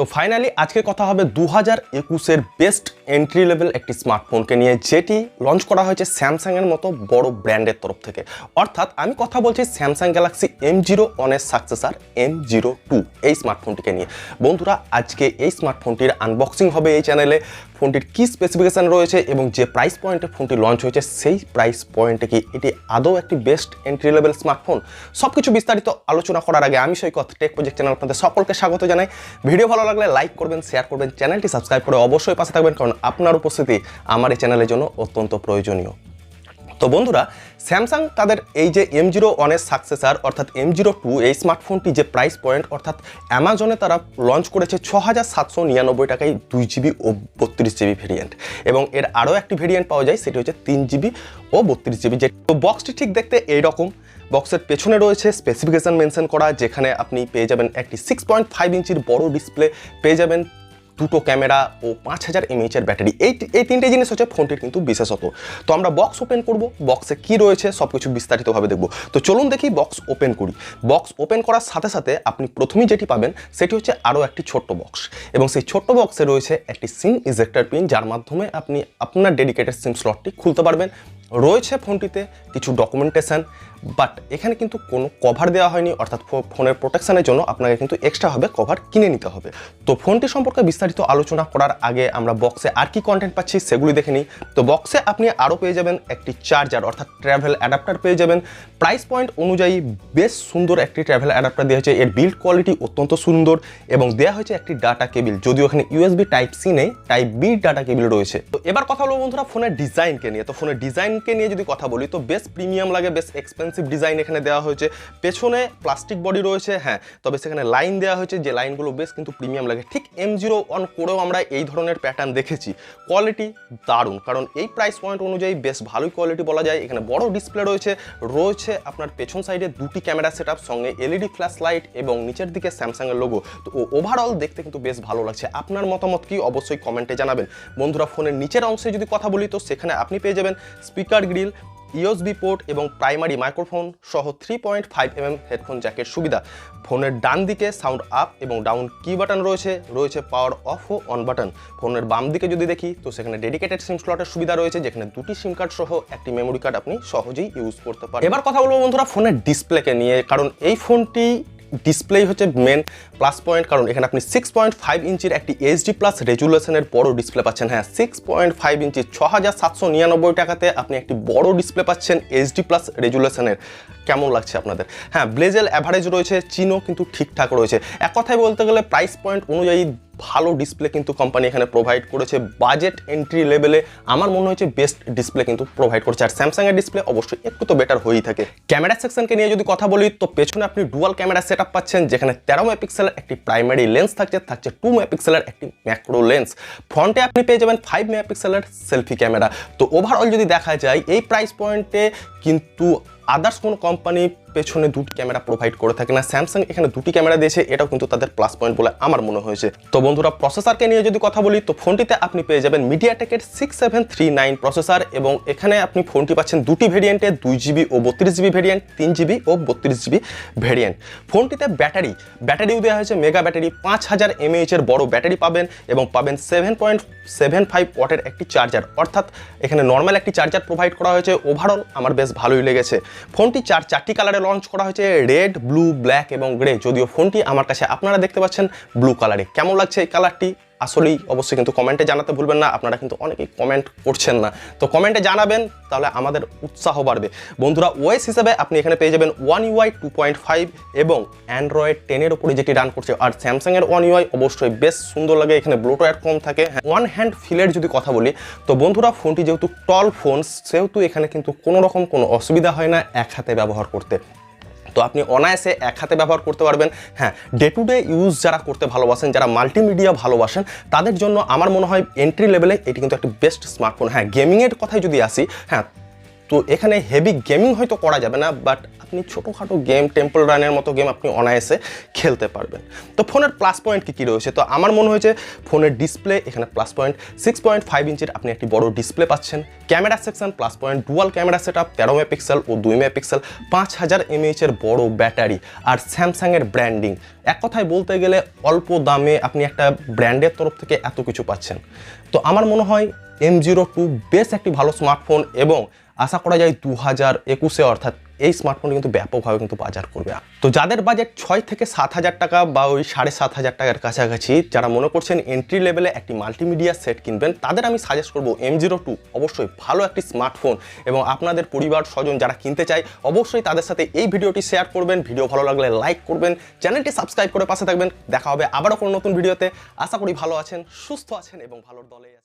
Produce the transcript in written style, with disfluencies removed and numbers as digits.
তো ফাইনালি আজকে কথা হবে 2021-এর বেস্ট এন্ট্রি লেভেল একটি স্মার্টফোনকে নিয়ে, যেটি লঞ্চ করা হয়েছে স্যামসাংয়ের মতো বড় ব্র্যান্ডের তরফ থেকে। অর্থাৎ আমি কথা বলছি স্যামসাং গ্যালাক্সি M01-এর সাকসেসর M02 এই স্মার্টফোনটিকে নিয়ে। বন্ধুরা, আজকে এই স্মার্টফোনটির আনবক্সিং হবে এই চ্যানেলে। ফোনটির কী স্পেসিফিকেশান রয়েছে এবং যে প্রাইস পয়েন্টে ফোনটি লঞ্চ হয়েছে সেই প্রাইস পয়েন্টে কি এটি আদৌ একটি বেস্ট এন্ট্রি লেভেল স্মার্টফোন, সব কিছু বিস্তারিত আলোচনা করার আগে আমি সৈকত টেক প্রজেক্ট চ্যানেল আপনাদের সকলকে স্বাগত জানাই। ভিডিও ভালো লাগলে লাইক করবেন, শেয়ার করবেন, চ্যানেলটি সাবস্ক্রাইব করে অবশ্যই পাশে থাকবেন, কারণ আপনার উপস্থিতি আমার এই চ্যানেলের জন্য অত্যন্ত প্রয়োজনীয়। তো বন্ধুরা, স্যামসাং তাদের এই যে M01-এর সাকসেসর অর্থাৎ M02 এই স্মার্টফোনটি যে প্রাইস পয়েন্ট অর্থাৎ অ্যামাজনে তারা লঞ্চ করেছে 6,799 টাকায় 2GB ও 32GB ভেরিয়েন্ট, এবং এর আরও একটি ভেরিয়েন্ট পাওয়া যায়, সেটি হচ্ছে 3GB ও 32GB। যে তো বক্সটি ঠিক দেখতে এইরকম। বক্সের পেছনে রয়েছে স্পেসিফিকেশান মেনশন করা, যেখানে আপনি পেয়ে যাবেন একটি 6.5 ইঞ্চির বড় ডিসপ্লে, পেয়ে যাবেন দুটো ক্যামেরা ও 5000 mAh ব্যাটারি। এই তিনটে জিনিস হচ্ছে ফোনটির কিন্তু বিশেষত। তো আমরা বক্স ওপেন করব, বক্সে কি রয়েছে সব কিছু বিস্তারিতভাবে দেখব। তো চলুন দেখি বক্স ওপেন করি। বক্স ওপেন করার সাথে সাথে আপনি প্রথমেই যেটি পাবেন সেটি হচ্ছে আরও একটি ছোট্ট বক্স, এবং সেই ছোট্ট বক্সে রয়েছে একটি সিম ইজেক্টর পিন, যার মাধ্যমে আপনি আপনার ডেডিকেটেড সিম স্লটটি খুলতে পারবেন। রয়েছে ফোনটিতে কিছু ডকুমেন্টেশন, বাট এখানে কিন্তু কোনো কভার দেওয়া হয়নি, অর্থাৎ ফোনের প্রোটেকশনের জন্য আপনাকে কিন্তু এক্সট্রাভাবে কভার কিনে নিতে হবে। তো ফোনটি সম্পর্কে বিস্তারিত আলোচনা করার আগে আমরা বক্সে আর কি কন্টেন্ট পাচ্ছি সেগুলি দেখে নিই। তো বক্সে আপনি আরও পেয়ে যাবেন একটি চার্জার অর্থাৎ ট্রাভেল অ্যাডাপ্টার পেয়ে যাবেন। প্রাইস পয়েন্ট অনুযায়ী বেশ সুন্দর একটি ট্রাভেল অ্যাডাপ্টার দেওয়া হয়েছে, এর বিল্ড কোয়ালিটি অত্যন্ত সুন্দর, এবং দেওয়া হয়েছে একটি ডাটা কেবিল, যদিও এখানে USB টাইপ সি নেই, টাইপ বি ডাটা কেবিল রয়েছে। তো এবার কথা বলবো বন্ধুরা ফোনের ডিজাইনকে নিয়ে। তো ফোনের ডিজাইনকে নিয়ে যদি কথা বলি, তো বেশ প্রিমিয়াম লাগে, বেশ এক্সপেন্সিভ ডিজাইন এখানে দেওয়া হয়েছে। পেছনে প্লাস্টিক বডি রয়েছে, হ্যাঁ, তবে সেখানে লাইন দেওয়া হয়েছে, যে লাইনগুলো বেশ কিন্তু প্রিমিয়াম লাগে। ঠিক M01 করেও আমরা এই ধরনের প্যাটার্ন দেখেছি। কোয়ালিটি দারুণ, কারণ এই প্রাইস পয়েন্ট অনুযায়ী বেশ ভালোই কোয়ালিটি বলা যায়। এখানে বড় ডিসপ্লে রয়েছে আপনার পেছন সাইডে দুটি ক্যামেরা সেটআপ, সঙ্গে LED ফ্ল্যাশ লাইট, এবং নিচের দিকে স্যামসাংয়ের লোগো। তো ওভারঅল দেখতে কিন্তু বেশ ভালো লাগছে। আপনার মতামত কি অবশ্যই কমেন্টে জানাবেন। বন্ধুরা, ফোনের নিচের অংশে যদি কথা বলি, তো সেখানে আপনি পেয়ে যাবেন স্পিকার গ্রিল, USB পোর্ট এবং প্রাইমারি মাইক্রোফোন সহ 3.5mm হেডফোন জ্যাকের সুবিধা। ফোনের ডান দিকে সাউন্ড আপ এবং ডাউন কি বাটন রয়েছে পাওয়ার অফ ও অন বাটন। ফোনের বাম দিকে যদি দেখি, তো সেখানে ডেডিকেটেড সিম স্লটের সুবিধা রয়েছে, যেখানে দুটি সিম কার্ড সহ একটি মেমোরি কার্ড আপনি সহজেই ইউজ করতে পারেন। এবার কথা বলবো বন্ধুরা ফোনের ডিসপ্লেকে নিয়ে, কারণ এই ফোনটি ডিসপ্লেই হচ্ছে মেন প্লাস পয়েন্ট, কারণ এখানে আপনি 6.5 ইঞ্চির একটি HD+ রেজুলেশনের বড় ডিসপ্লে পাচ্ছেন। হ্যাঁ, 6.5 ইঞ্চি 6,799 টাকাতে আপনি একটি বড় ডিসপ্লে পাচ্ছেন HD+ রেজুলেশনের। কেমন লাগছে আপনাদের? হ্যাঁ, ব্লেজেল অ্যাভারেজ রয়েছে, চিনও কিন্তু ঠিকঠাক রয়েছে। এক কথায় বলতে গেলে প্রাইস পয়েন্ট অনুযায়ী ভালো ডিসপ্লে কিন্তু কোম্পানি এখানে প্রোভাইড করেছে। বাজেট এন্ট্রি লেভেলে আমার মনে হয়েছে বেস্ট ডিসপ্লে কিন্তু প্রোভাইড করছে। আর স্যামসাংয়ের ডিসপ্লে অবশ্যই একটু তো বেটার হয়েই থাকে। ক্যামেরা সেকশনকে নিয়ে যদি কথা বলি, তো পেছনে আপনি ডুয়াল ক্যামেরা সেটআপ পাচ্ছেন, যেখানে 13 মেগাপিক্সেলের একটি প্রাইমারি লেন্স থাকছে 2 মেগাপিক্সেলের একটি ম্যাক্রো লেন্স। ফ্রন্টে আপনি পেয়ে যাবেন 5 মেগাপিক্সেলের সেলফি ক্যামেরা। তো ওভারঅল যদি দেখা যায় এই প্রাইস পয়েন্টে কিন্তু আদার্স কোনো কোম্পানি পেছনে দুটি ক্যামেরা প্রোভাইড করে থাকে না। স্যামসাং এখানে দুটি ক্যামেরা দিয়েছে, এটাও কিন্তু তাদের প্লাস পয়েন্ট বলে আমার মনে হয়েছে। তো বন্ধুরা, প্রসেসরকে নিয়ে যদি কথা বলি, তো ফোনটিতে আপনি পেয়ে যাবেন মিডিয়াটেকের 6739 প্রসেসর, এবং এখানে আপনি ফোনটি পাচ্ছেন দুটি ভেরিয়েন্টে, 2GB ও 32GB ভেরিয়েন্ট, 3GB ও 32GB ভেরিয়েন্ট। ফোনটিতে ব্যাটারিও দেওয়া হয়েছে মেগা ব্যাটারি, 5000 mAh এর বড় ব্যাটারি পাবেন, এবং পাবেন 7.75 ওয়াটের একটি চার্জার, অর্থাৎ এখানে নর্মাল একটি চার্জার প্রোভাইড করা হয়েছে। ওভারঅল আমার বেশ ভালোই লেগেছে। ফোনটি চারটি কালারে লঞ্চ করা হয়েছে, রেড, ব্লু, ব্ল্যাক এবং গ্রে, যদিও ফোনটি আমার কাছে আপনারা দেখতে পাচ্ছেন ব্লু কালারে। কেমন লাগছে এই কালারটি আসলেই অবশ্যই কিন্তু কমেন্টে জানাতে ভুলবেন না। আপনারা কিন্তু অনেকেই কমেন্ট করছেন না, তো কমেন্টে জানাবেন, তাহলে আমাদের উৎসাহ বাড়বে। বন্ধুরা, ওএস হিসেবে আপনি এখানে পেয়ে যাবেন One UI 2.5 এবং Android 10-এর উপরে যেটি রান করছে। আর স্যামসাংয়ের One UI অবশ্যই বেশ সুন্দর লাগে, এখানে ব্লোটওয়্যার কম থাকে। ওয়ান হ্যান্ড ফিলের যদি কথা বলি, তো বন্ধুরা ফোনটি যেহেতু টল ফোন, সেহেতু এখানে কিন্তু কোনো রকম কোনো অসুবিধা হয় না এক হাতে ব্যবহার করতে। তো আপনি অনায়াসে এক হাতে ব্যবহার করতে পারবেন। হ্যাঁ, ডে টু ডে ইউজ যারা করতে ভালোবাসেন, যারা মাল্টিমিডিয়া ভালোবাসেন, তাদের জন্য আমার মনে হয় এন্ট্রি লেভেলে এটি কিন্তু একটি বেস্ট স্মার্টফোন। হ্যাঁ, গেমিংয়ের কথায় যদি আসি, হ্যাঁ তো এখানে হেভি গেমিং হয়তো করা যাবে না, বাট আপনি ছোটোখাটো গেম, টেম্পল রানের মতো গেম আপনি অনায়াসে খেলতে পারবেন। তো ফোনের প্লাস পয়েন্ট কী কী রয়েছে? তো আমার মনে হয়েছে ফোনের ডিসপ্লে এখানে প্লাস পয়েন্ট, 6.5 ইঞ্চির আপনি একটি বড় ডিসপ্লে পাচ্ছেন। Camera section plus point, dual camera set up, 13 megapixel ও 2 মেগাপিক্সেল, 5000 mAh বড় ব্যাটারি, আর স্যামসাংয়ের ব্র্যান্ডিং। এক কথায় বলতে গেলে অল্প দামে আপনি একটা ব্র্যান্ডের তরফ থেকে এত কিছু পাচ্ছেন। তো আমার মনে হয় M02 বেশ একটি ভালো স্মার্টফোন, এবং আশা করা যায় 2021-এ অর্থাৎ এই স্মার্টফোনটি কিন্তু ব্যাপকভাবে কিন্তু বাজার করবে। তো যাদের বাজেট 6 থেকে 7,000 টাকা বা ওই 7,500 টাকার কাছাকাছি, যারা মনে করছেন এন্ট্রি লেভেলে একটি মাল্টিমিডিয়া সেট কিনবেন, তাদের আমি সাজেস্ট করবো M02 অবশ্যই ভালো একটি স্মার্টফোন। এবং আপনাদের পরিবার স্বজন যারা কিনতে চায়, অবশ্যই তাদের সাথে এই ভিডিওটি শেয়ার করবেন। ভিডিও ভালো লাগলে লাইক করবেন, চ্যানেলটি সাবস্ক্রাইব করে পাশে থাকবেন। দেখা হবে আবারও কোনো নতুন ভিডিওতে। আশা করি ভালো আছেন, সুস্থ আছেন এবং ভালোর দলে আছেন।